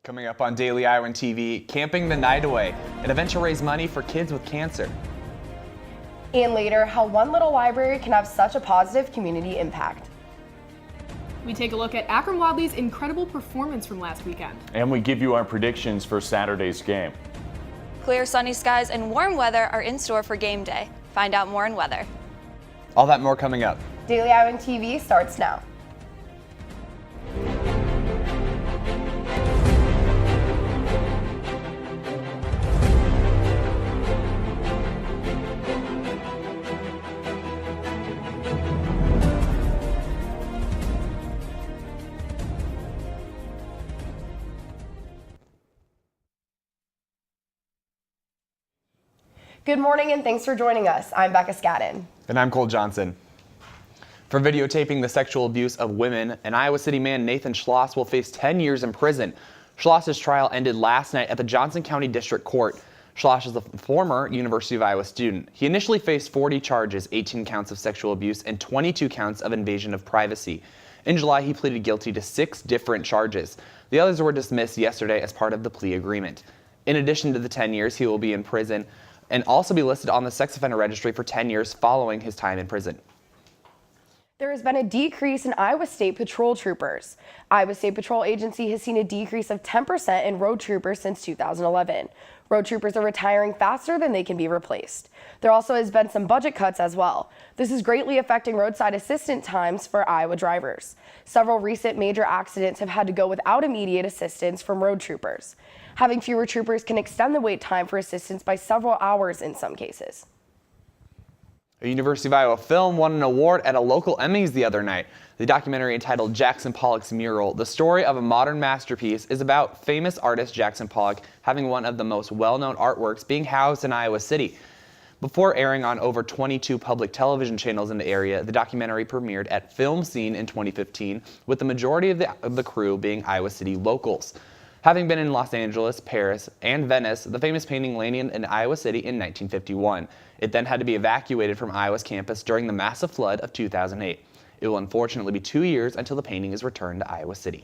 Coming up on Daily Iowan TV, Camping the Night Away, an event to raise money for kids with cancer. And later, how one little library can have such a positive community impact. We take a look at Akron Wadley's incredible performance from last weekend. And we give you our predictions for Saturday's game. Clear sunny skies and warm weather are in store for game day. Find out more in weather. All that more coming up. Daily Iowan TV starts now. Good morning and thanks for joining us. I'm Becca Scadden. And I'm Cole Johnson. For videotaping the sexual abuse of women, an Iowa City man, Nathan Shalash, will face 10 years in prison. Shalash's trial ended last night at the Johnson County District Court. Shalash is a former University of Iowa student. He initially faced 40 charges, 18 counts of sexual abuse and 22 counts of invasion of privacy. In July, he pleaded guilty to 6 different charges. The others were dismissed yesterday as part of the plea agreement. In addition to the 10 years, he will be in prison and also be listed on the sex offender registry for 10 years following his time in prison. There has been a decrease in Iowa State Patrol troopers. Iowa State Patrol Agency has seen a decrease of 10% in road troopers since 2011. Road troopers are retiring faster than they can be replaced. There also has been some budget cuts as well. This is greatly affecting roadside assistance times for Iowa drivers. Several recent major accidents have had to go without immediate assistance from road troopers. Having fewer troopers can extend the wait time for assistance by several hours in some cases. A University of Iowa film won an award at a local Emmys the other night. The documentary entitled Jackson Pollock's Mural, the story of a modern masterpiece, is about famous artist Jackson Pollock having one of the most well-known artworks being housed in Iowa City. Before airing on over 22 public television channels in the area, the documentary premiered at Film Scene in 2015, with the majority of the crew being Iowa City locals. Having been in Los Angeles, Paris, and Venice, the famous painting landed in Iowa City in 1951. It then had to be evacuated from Iowa's campus during the massive flood of 2008. It will unfortunately be 2 years until the painting is returned to Iowa City.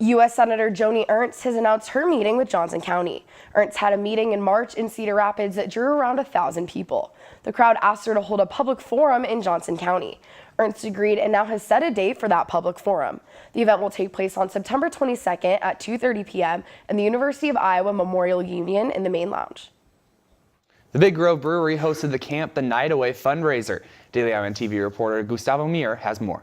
U.S. Senator Joni Ernst has announced her meeting with Johnson County. Ernst had a meeting in March in Cedar Rapids that drew around 1,000 people. The crowd asked her to hold a public forum in Johnson County. Ernst agreed and now has set a date for that public forum. The event will take place on September 22nd at 2:30 p.m. in the University of Iowa Memorial Union in the main lounge. The Big Grove Brewery hosted the Camp the Night Away fundraiser. Daily Iowan TV reporter Gustavo Mir has more.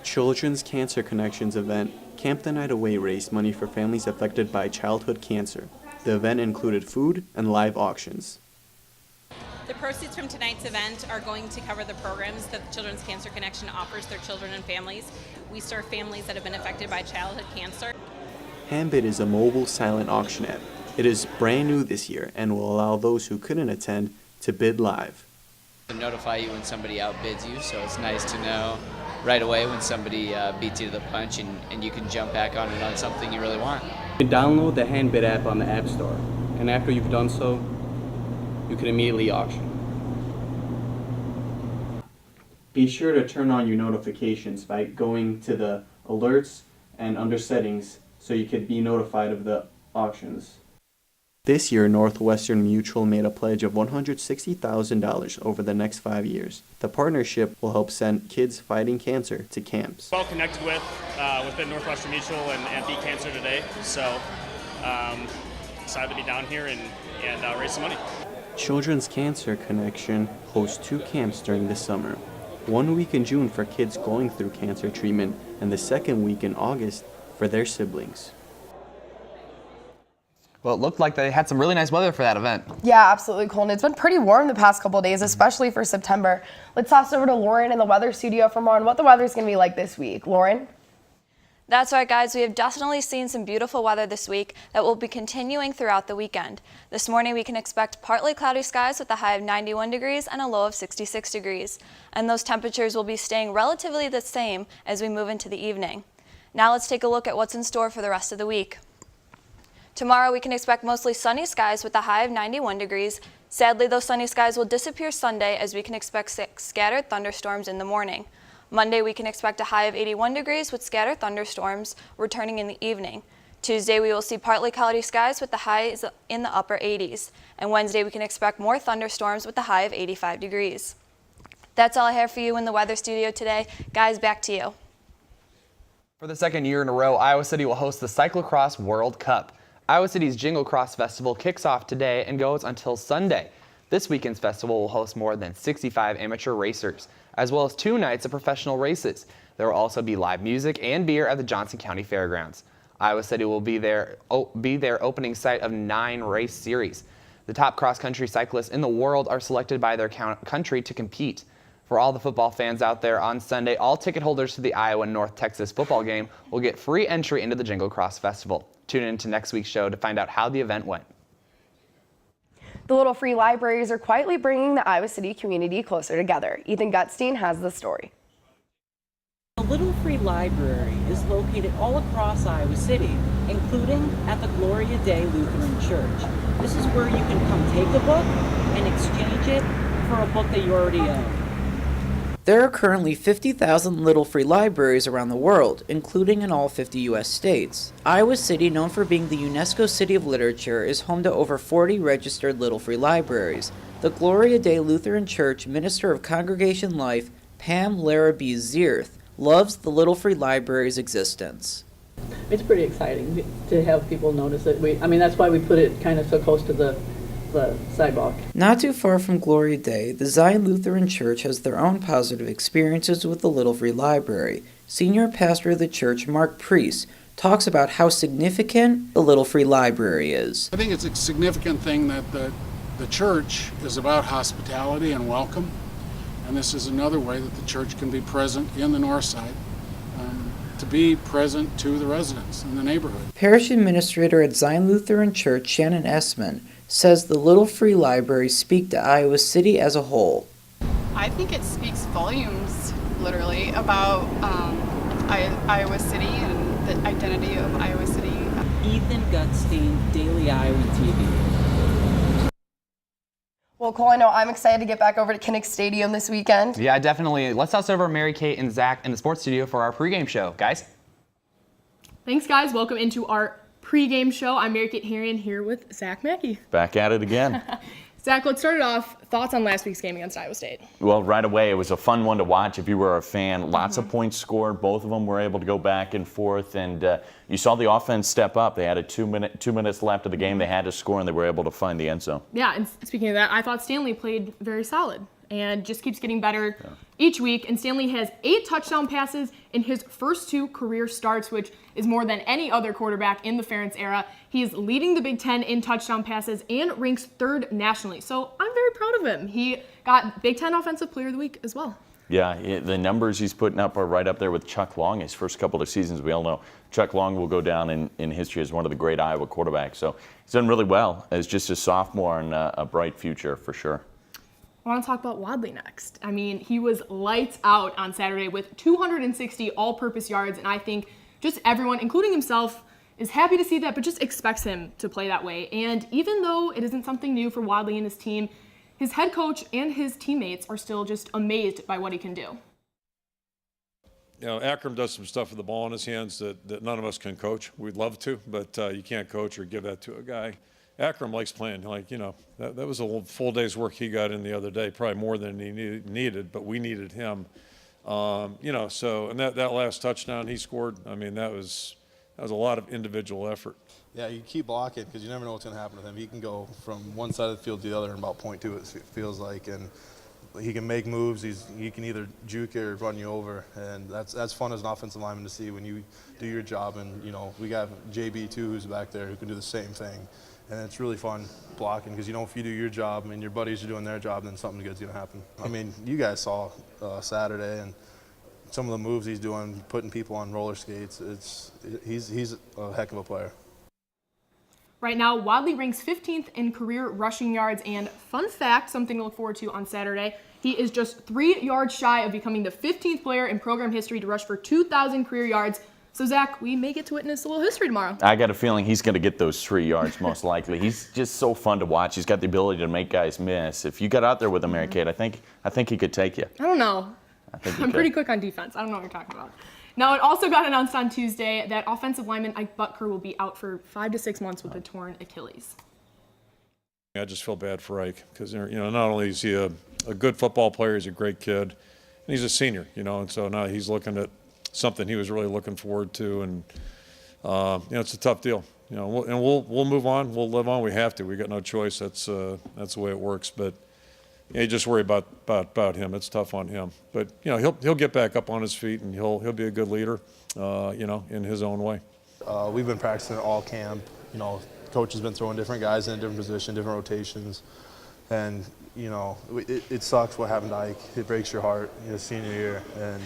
Children's Cancer Connections event, Camp the Night Away raised money for families affected by childhood cancer. The event included food and live auctions. The proceeds from tonight's event are going to cover the programs that the Children's Cancer Connection offers their children and families. We serve families that have been affected by childhood cancer. Handbid is a mobile silent auction app. It is brand new this year and will allow those who couldn't attend to bid live. To notify you when somebody outbids you, so it's nice to know right away when somebody beats you to the punch and you can jump back on it on something you really want. You can download the Handbid app on the App Store, and after you've done so, you can immediately auction. Be sure to turn on your notifications by going to the alerts and under settings so you can be notified of the auctions. This year, Northwestern Mutual made a pledge of $160,000 over the next 5 years. The partnership will help send kids fighting cancer to camps. Well connected within Northwestern Mutual and Beat Cancer today, so excited to be down here and raise some money. Children's Cancer Connection hosts 2 camps during the summer. 1 week in June for kids going through cancer treatment, and the second week in August for their siblings. Well, it looked like they had some really nice weather for that event. Yeah, absolutely, Cole. And it's been pretty warm the past couple of days, especially for September. Let's toss it over to Lauren in the weather studio for more on what the weather's going to be like this week. Lauren? That's right, guys. We have definitely seen some beautiful weather this week that will be continuing throughout the weekend. This morning, we can expect partly cloudy skies with a high of 91 degrees and a low of 66 degrees. And those temperatures will be staying relatively the same as we move into the evening. Now let's take a look at what's in store for the rest of the week. Tomorrow, we can expect mostly sunny skies with a high of 91 degrees. Sadly, those sunny skies will disappear Sunday as we can expect scattered thunderstorms in the morning. Monday, we can expect a high of 81 degrees with scattered thunderstorms returning in the evening. Tuesday, we will see partly cloudy skies with the highs in the upper 80s. And Wednesday, we can expect more thunderstorms with the high of 85 degrees. That's all I have for you in the weather studio today. Guys, back to you. For the second year in a row, Iowa City will host the Cyclocross World Cup. Iowa City's Jingle Cross Festival kicks off today and goes until Sunday. This weekend's festival will host more than 65 amateur racers, as well as 2 nights of professional races. There will also be live music and beer at the Johnson County Fairgrounds. Iowa City will be their opening site of 9 race series. The top cross-country cyclists in the world are selected by their country to compete. For all the football fans out there, on Sunday, all ticket holders to the Iowa North Texas football game will get free entry into the Jingle Cross Festival. Tune in to next week's show to find out how the event went. The Little Free Libraries are quietly bringing the Iowa City community closer together. Ethan Gutstein has the story. The Little Free Library is located all across Iowa City, including at the Gloria Dei Lutheran Church. This is where you can come take a book and exchange it for a book that you already own. There are currently 50,000 Little Free Libraries around the world, including in all 50 U.S. states. Iowa City, known for being the UNESCO City of Literature, is home to over 40 registered Little Free Libraries. The Gloria Dei Lutheran Church Minister of Congregation Life, Pam Larrabee Zierth, loves the Little Free Library's existence. It's pretty exciting to have people notice it. That's why we put it kind of so close to the sidewalk. Not too far from Gloria Dei, the Zion Lutheran Church has their own positive experiences with the Little Free Library. Senior pastor of the church, Mark Priest, talks about how significant the Little Free Library is. I think it's a significant thing that the church is about hospitality and welcome, and this is another way that the church can be present in the north side, to be present to the residents in the neighborhood. Parish administrator at Zion Lutheran Church, Shannon Essman, says the Little Free Libraries speak to Iowa City as a whole. I think it speaks volumes, literally, about Iowa City and the identity of Iowa City. Ethan Gutstein, Daily Iowa TV. Well, Cole, I know I'm excited to get back over to Kinnick Stadium this weekend. Yeah, definitely. Let's toss over Mary Kate and Zach in the sports studio for our pregame show. Guys? Thanks, guys. Welcome into our pregame show. I'm Mary Kate Herian here with Zach Mackey. Back at it again. Zach, let's start it off. Thoughts on last week's game against Iowa State? Well, right away, it was a fun one to watch if you were a fan. Lots of points scored. Both of them were able to go back and forth, and you saw the offense step up. They had 2 minutes left of the game. They had to score, and they were able to find the end zone. Yeah, and speaking of that, I thought Stanley played very solid and just keeps getting better each week. And Stanley has 8 touchdown passes in his first 2 career starts, which is more than any other quarterback in the Ferentz era. He is leading the Big Ten in touchdown passes and ranks 3rd nationally. So I'm very proud of him. He got Big Ten Offensive Player of the Week as well. Yeah, the numbers he's putting up are right up there with Chuck Long. His first couple of seasons, we all know Chuck Long will go down in history as one of the great Iowa quarterbacks. So he's done really well as just a sophomore and a bright future for sure. I want to talk about Wadley next. I mean, he was lights out on Saturday with 260 all-purpose yards, and I think just everyone, including himself, is happy to see that, but just expects him to play that way. And even though it isn't something new for Wadley and his team, his head coach and his teammates are still just amazed by what he can do. You know, Akram does some stuff with the ball in his hands that none of us can coach. We'd love to, but you can't coach or give that to a guy. Akram likes playing. That was a full day's work he got in the other day, probably more than he needed, but we needed him. And that last touchdown he scored, that was a lot of individual effort. Yeah, you keep blocking because you never know what's going to happen with him. He can go from one side of the field to the other in about 0.2, it feels like, and he can make moves. He can either juke or run you over, and that's fun as an offensive lineman to see when you do your job. And we got JB too, who's back there, who can do the same thing. And it's really fun blocking because, if you do your job and your buddies are doing their job, then something good's going to happen. You guys saw Saturday and some of the moves he's doing, putting people on roller skates. He's a heck of a player. Right now, Wadley ranks 15th in career rushing yards, and fun fact, something to look forward to on Saturday, he is just 3 yards shy of becoming the 15th player in program history to rush for 2,000 career yards. So, Zach, we may get to witness a little history tomorrow. I got a feeling he's going to get those 3 yards most likely. He's just so fun to watch. He's got the ability to make guys miss. If you got out there with him, Mary Kate, I think he could take you. I don't know. I think I'm pretty quick on defense. I don't know what you're talking about. Now, it also got announced on Tuesday that offensive lineman Ike Butker will be out for 5 to 6 months with a torn Achilles. I just feel bad for Ike because, you know, not only is he a good football player, he's a great kid, and he's a senior, you know, and so now he's looking at something he was really looking forward to, and you know, it's a tough deal, you know, we'll move on, we'll live on, we have to, we got no choice, that's the way it works, but yeah, you just worry about him. It's tough on him, but you know, he'll get back up on his feet, and he'll be a good leader, you know, in his own way. We've been practicing all camp, you know. Coach has been throwing different guys in different positions, different rotations, and you know it sucks what happened to Ike. It breaks your heart his senior year, and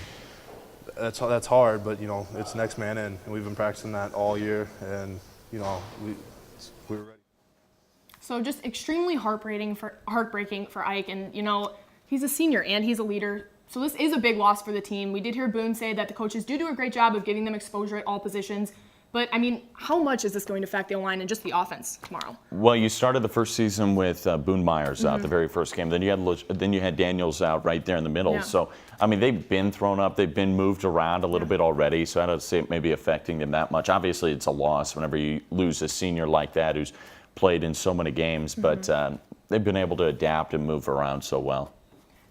that's hard. But you know it's next man in, and we've been practicing that all year, and you know we were ready. So just extremely heartbreaking for Ike, and you know he's a senior and he's a leader. So this is a big loss for the team. We did hear Boone say that the coaches do a great job of getting them exposure at all positions. But, I mean, how much is this going to affect the line and just the offense tomorrow? Well, you started the first season with Boone Myers out the very first game. Then you had Daniels out right there in the middle. Yeah. So, I mean, they've been thrown up. They've been moved around a little bit already. So I don't see it maybe affecting them that much. Obviously, it's a loss whenever you lose a senior like that who's played in so many games. But they've been able to adapt and move around so well.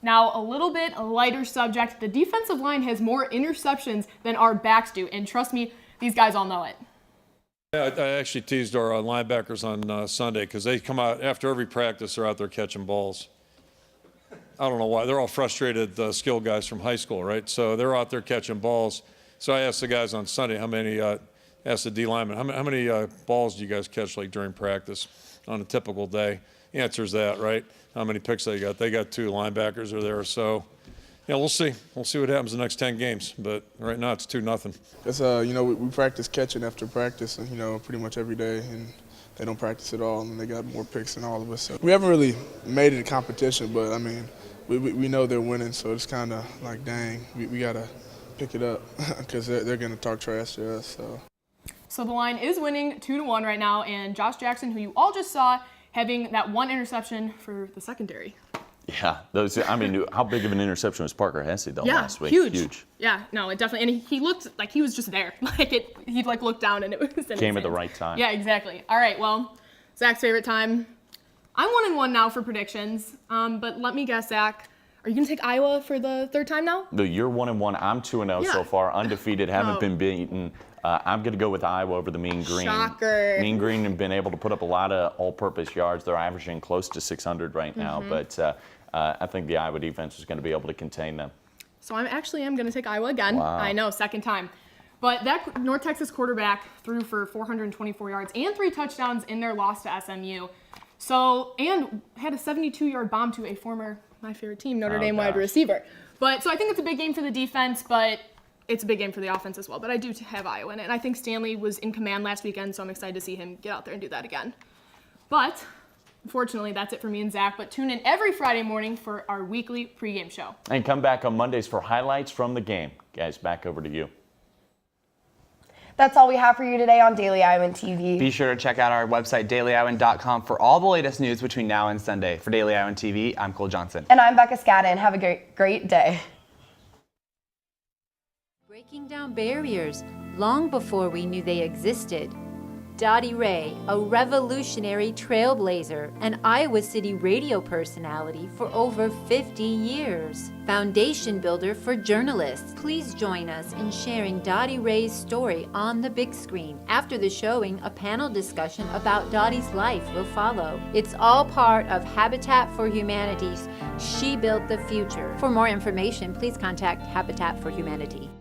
Now, a little bit lighter subject. The defensive line has more interceptions than our backs do. And trust me, these guys all know it. Yeah, I actually teased our linebackers on Sunday because they come out after every practice. They're out there catching balls. I don't know why. They're all frustrated skill guys from high school, right? So they're out there catching balls. So I asked the guys on Sunday how many. Asked the D lineman how many balls do you guys catch like during practice on a typical day? The answer is that, right? How many picks they got? They got 2 linebackers are there, so. Yeah, we'll see. We'll see what happens the next 10 games. But right now it's 2-0. It's you know, we practice catching after practice, you know, pretty much every day, and they don't practice at all, and they got more picks than all of us. So we haven't really made it a competition, but I mean, we know they're winning, so it's kind of like, dang, we gotta pick it up because they're gonna talk trash to us. So the line is winning 2-1 right now, and Josh Jackson, who you all just saw, having that 1 interception for the secondary. Yeah, those. I mean, how big of an interception was Parker Hesse though last week? Huge. Yeah, no, it definitely. And he looked like he was just there. He looked down and it was in came at the right time. Yeah, exactly. All right, well, Zach's favorite time. I'm 1-1 now for predictions. But let me guess, Zach. Are you gonna take Iowa for the 3rd time now? No, you're 1-1. I'm 2-0 so far, undefeated. Haven't been beaten. I'm going to go with Iowa over the Mean Green. Shocker. Mean Green have been able to put up a lot of all-purpose yards. They're averaging close to 600 right now, but I think the Iowa defense is going to be able to contain them. So I'm going to take Iowa again. Wow. I know, 2nd time. But that North Texas quarterback threw for 424 yards and 3 touchdowns in their loss to SMU. So, and had a 72-yard bomb to a former, my favorite team, Notre Dame wide receiver. But so I think it's a big game for the defense, but it's a big game for the offense as well. But I do have Iowa in it. And I think Stanley was in command last weekend, so I'm excited to see him get out there and do that again. But unfortunately, that's it for me and Zach. But tune in every Friday morning for our weekly pregame show. And come back on Mondays for highlights from the game. Guys, back over to you. That's all we have for you today on Daily Iowan TV. Be sure to check out our website, dailyiowan.com, for all the latest news between now and Sunday. For Daily Iowan TV, I'm Cole Johnson. And I'm Becca Scadden. Have a great day. Breaking down barriers long before we knew they existed. Dottie Ray, a revolutionary trailblazer and Iowa City radio personality for over 50 years. Foundation builder for journalists. Please join us in sharing Dottie Ray's story on the big screen. After the showing, a panel discussion about Dottie's life will follow. It's all part of Habitat for Humanity's She Built the Future. For more information, please contact Habitat for Humanity.